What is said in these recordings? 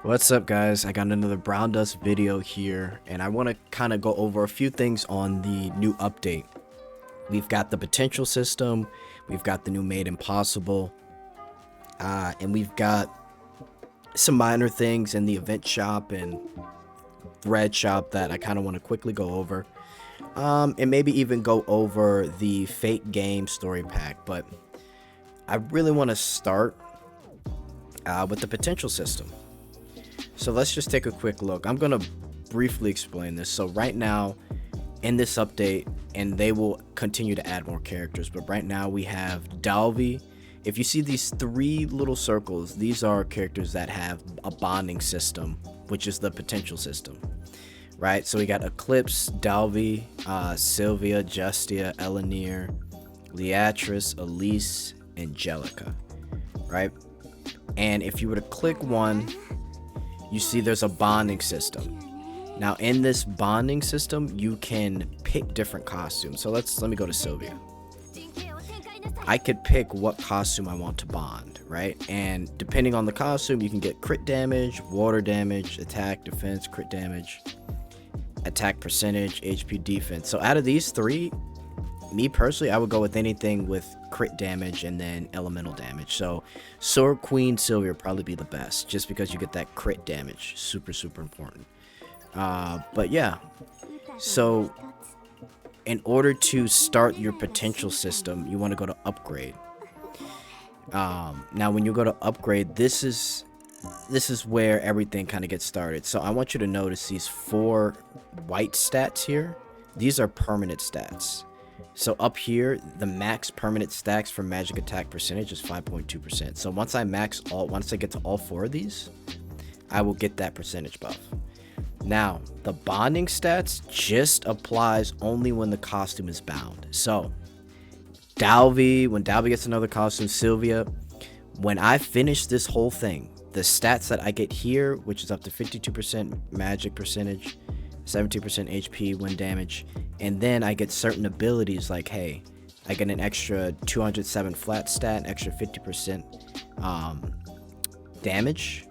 What's up, guys? I got another browndust video here, and I want to kind of go over a few things on the new update. We've got the potential system, we've got the new made impossible, and we've got some minor things in the event shop and thread shop that I kind of want to quickly go over, and maybe even go over the Fate game story pack. But I really want to start with the potential system. So let's just take a quick look. I'm going to briefly explain this. So right now in this update, and they will continue to add more characters, but right now we have Dalvi. If you see these three little circles, these are characters that have a bonding system, which is the potential system, right? So we got Eclipse, Dalvi, Sylvia, Justia, Elenir, Leatrice, Elise, Angelica, right? And if you were to click one, you see there's a bonding system. Now in this bonding system, you can pick different costumes. So let me go to Sylvia. I could pick what costume I want to bond, right? And depending on the costume, you can get crit damage, water damage, attack, defense, crit damage, attack percentage, HP, defense. So out of these three, me personally, I would go with anything with crit damage and then elemental damage. So Sword Queen Sylvia would probably be the best, just because you get that crit damage. Super important. But yeah, so in order to start your potential system, you want to go to upgrade. Now when you go to upgrade, this is where everything kind of gets started. So I want you to notice these 4 white stats here. These are permanent stats. So up here, the max permanent stacks for magic attack percentage is 5.2%. So once I get to all 4 of these, I will get that percentage buff. Now, the bonding stats just applies only when the costume is bound. So Dalvi, when Dalvi gets another costume, Sylvia, when I finish this whole thing, the stats that I get here, which is up to 52% magic percentage, 17% HP, wind damage, and then I get certain abilities like, hey, I get an extra 207 flat stat, an extra 50% damage.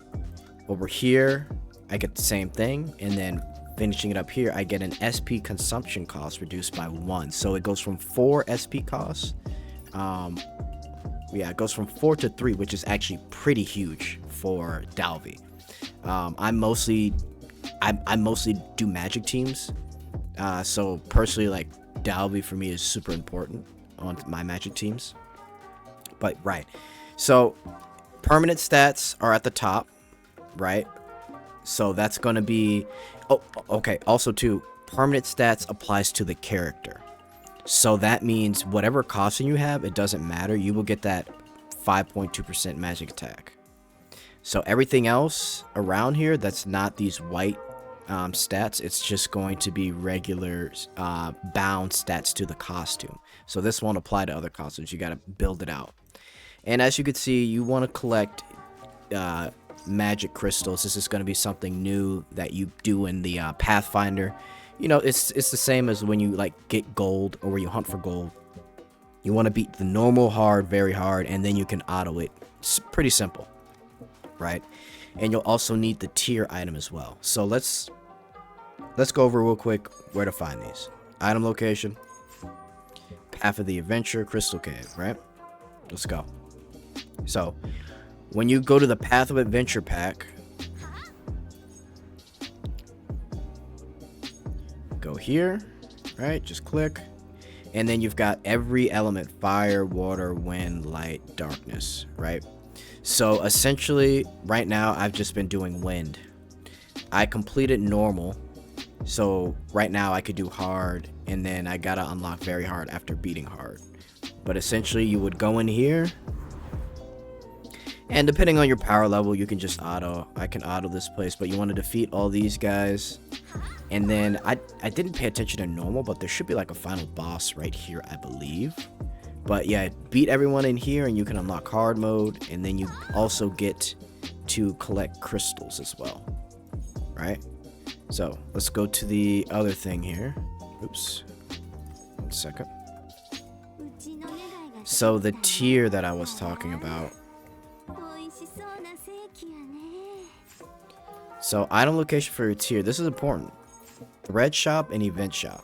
Over here, I get the same thing, and then finishing it up here, I get an SP consumption cost reduced by 1. So it goes from 4 SP costs. Yeah, it goes from 4 to 3, which is actually pretty huge for Dalvi. I mostly do magic teams, so personally, like, Dalvi for me is super important on my magic teams. But right, so permanent stats are at the top, right? So that's going to be, oh, okay, also too, permanent stats applies to the character. So that means whatever costume you have, it doesn't matter, you will get that 5.2% magic attack. So everything else around here that's not these white stats, it's just going to be regular bound stats to the costume. So this won't apply to other costumes. You got to build it out. And as you can see, you want to collect magic crystals. This is going to be something new that you do in the Pathfinder. You know, it's the same as when you like get gold, or when you hunt for gold. You want to beat the normal hard very hard, and then you can auto it. It's pretty simple, right? And you'll also need the tier item as well. So let's go over real quick where to find these. Item location, Path of the Adventure, Crystal Cave, right? Let's go. So when you go to the Path of Adventure pack, go here, right? Just click, and then you've got every element: fire, water, wind, light, darkness, right? So essentially right now I've just been doing wind. I completed normal, so right now I could do hard, and then I gotta unlock very hard after beating hard. But essentially you would go in here, and depending on your power level, you can just auto. I can auto this place, but you want to defeat all these guys. And then I didn't pay attention to normal, but there should be like a final boss right here, I believe. But yeah, beat everyone in here and you can unlock hard mode, and then you also get to collect crystals as well, right? So let's go to the other thing here. Oops, 1 second. So the tier that I was talking about, So item location for your tier. This is important. Thread shop and event shop.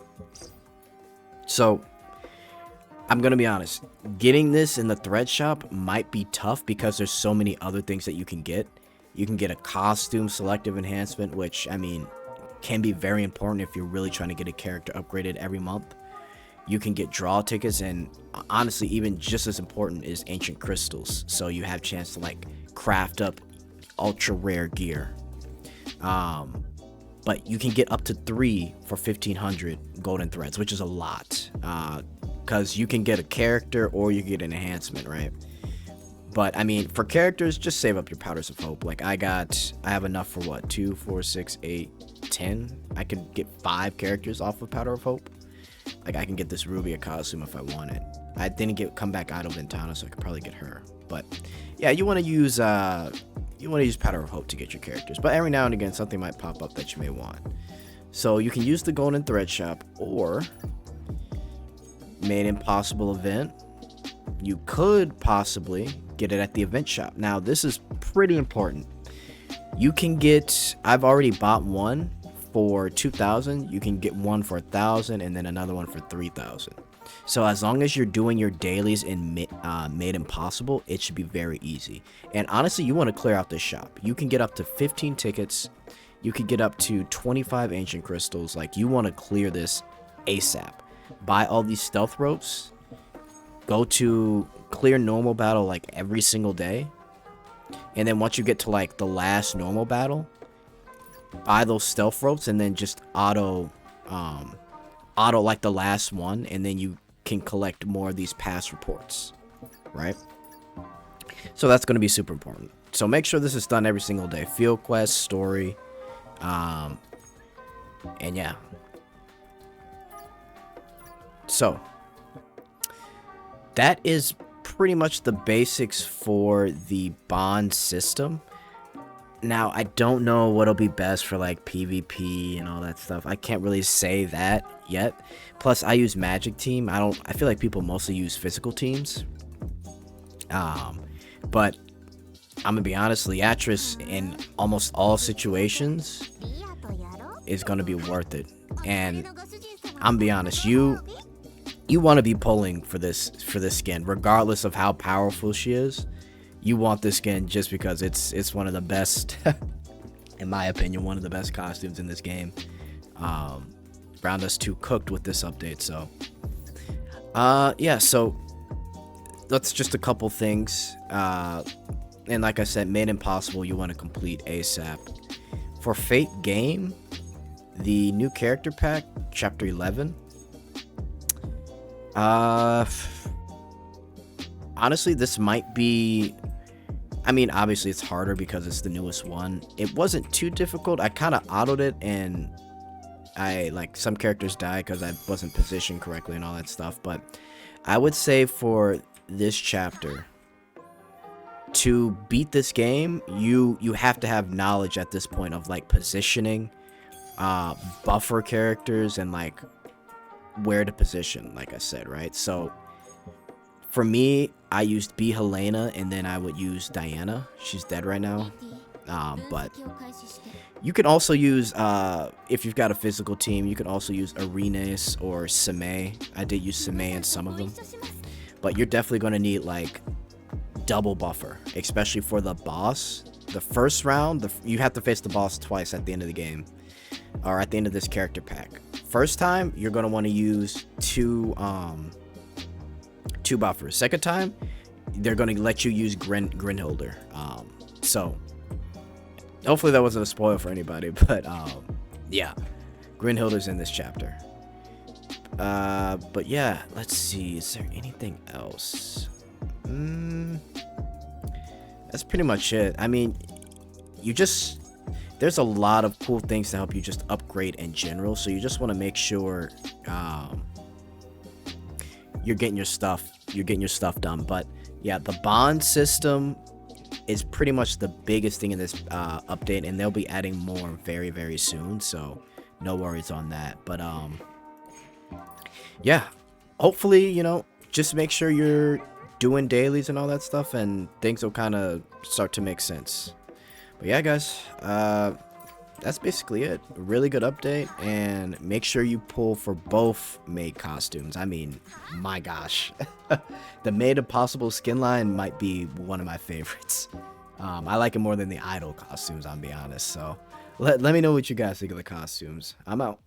So I'm gonna be honest, getting this in the thread shop might be tough because there's so many other things that you can get. You can get a costume selective enhancement, which I mean can be very important if you're really trying to get a character upgraded every month. You can get draw tickets, and honestly even just as important is ancient crystals, so you have a chance to like craft up ultra rare gear. But you can get up to 3 for 1500 golden threads, which is a lot, because you can get a character or you get an enhancement, right? But I mean, for characters, just save up your powders of hope. Like I have enough for what, 2 4 6 8 10. I could get 5 characters off of powder of hope. Like I can get this Ruby a costume if I want it. I didn't get comeback idol Ventana, so I could probably get her. But yeah, you want to use powder of hope to get your characters, but every now and again something might pop up that you may want. So you can use the golden thread shop or Made Impossible event. You could possibly get it at the event shop. Now this is pretty important. You can get, I've already bought one for 2,000. You can get one for 1,000 and then another one for 3,000. So as long as you're doing your dailies in Made Impossible, it should be very easy. And honestly, you want to clear out this shop. You can get up to 15 tickets. You could get up to 25 ancient crystals. Like you want to clear this ASAP. Buy all these stealth ropes. Go to clear normal battle like every single day. And then once you get to like the last normal battle, buy those stealth ropes and then just auto like the last one, and then you can collect more of these pass reports, right? So that's going to be super important. So make sure this is done every single day. Field quest, story, and yeah. So that is pretty much the basics for the bond system. Now, I don't know what'll be best for like PvP and all that stuff. I can't really say that yet. Plus, I use Magic Team. I feel like people mostly use physical teams. But I'm gonna be honest, Leatrice in almost all situations is gonna be worth it. And I'm gonna be honest, you want to be pulling for this skin, regardless of how powerful she is. You want this skin just because it's one of the best, in my opinion, one of the best costumes in this game. Browndust 2 cooked with this update, so yeah, so that's just a couple things. And like I said, Made Impossible you want to complete ASAP. For Fate Game, the new character pack, chapter 11. Honestly, this might be, I mean, obviously it's harder because it's the newest one. It wasn't too difficult. I kind of autoed it, and like some characters die because I wasn't positioned correctly and all that stuff. But I would say for this chapter, to beat this game, you have to have knowledge at this point of like positioning, buffer characters, and like where to position, like I said, right? So for me, I used B. Helena, and then I would use Diana. She's dead right now. But you can also use, if you've got a physical team, you can also use Arenas or Same. I did use Same in some of them. But you're definitely going to need, like, double buffer, especially for the boss. The first round, you have to face the boss twice at the end of the game, or at the end of this character pack. First time, you're going to want to use two buffers. Second time, they're going to let you use Grinhilder. So hopefully that wasn't a spoil for anybody, but yeah, Grinhilder's in this chapter. But yeah, let's see, is there anything else? That's pretty much it. I mean, there's a lot of cool things to help you just upgrade in general, so you just want to make sure you're getting your stuff done. But yeah, the bond system is pretty much the biggest thing in this update, and they'll be adding more very, very soon, so no worries on that. But yeah, hopefully, you know, just make sure you're doing dailies and all that stuff, and things will kind of start to make sense. But yeah, guys, that's basically it. A really good update, and make sure you pull for both maid costumes. I mean, my gosh. The Made Impossible skin line might be one of my favorites. I like it more than the Idol costumes, I'll be honest. So let me know what you guys think of the costumes. I'm out.